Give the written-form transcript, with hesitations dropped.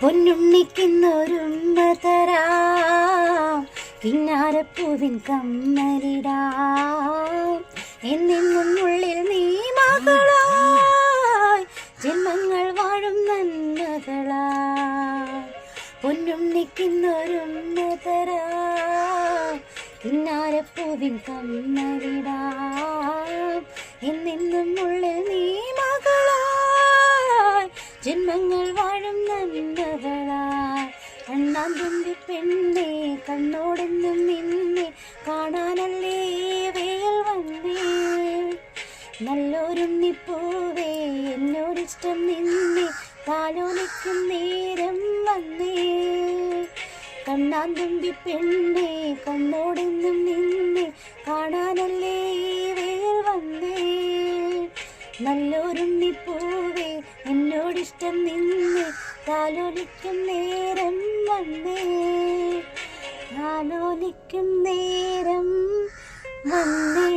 പൊന്നുണ്ണിക്കുന്നൊരുമ്മ തരാം, കിന്നാരപ്പൂവിൻ കമ്മലിടാം. എന്നെന്നും ഉള്ളിൽ നീ മകളായി, ജന്മങ്ങൾ വാഴും നന്മകളായി. പൊന്നുണ്ണിക്കുന്നൊരുമ്മ തരാം, കിന്നാരപ്പൂവിൻ കമ്മലിടാം. എന്നെന്നും ഉള്ളിൽ നീ മകളായി, ജന്മങ്ങൾ വാഴും നന്മകളായി. കണ്ണാൻ തുമ്പി പെണ്ണെ, കണ്ണോടെന്നും നിന്നെ കാണാനല്ലേ വേൽ വന്നേ. നല്ലൊരുണ്ണിപ്പൂവേ, എന്നോടിഷ്ടം നിന്നെ താലോലിക്കും നേരം വന്നേ. കണ്ണാൻ തുമ്പി പെണ്ണെ, കണ്ണോടെന്നും നിന്നെ കാണാനല്ലേ വേൽ വന്നേ. നല്ലൊരുണ്ണിപ്പൂവേ, എന്നോടിഷ്ടം നിന്നെ താലോലിക്കും നേരം വന്നേ. താലോലിക്കും നേരം വന്നേ.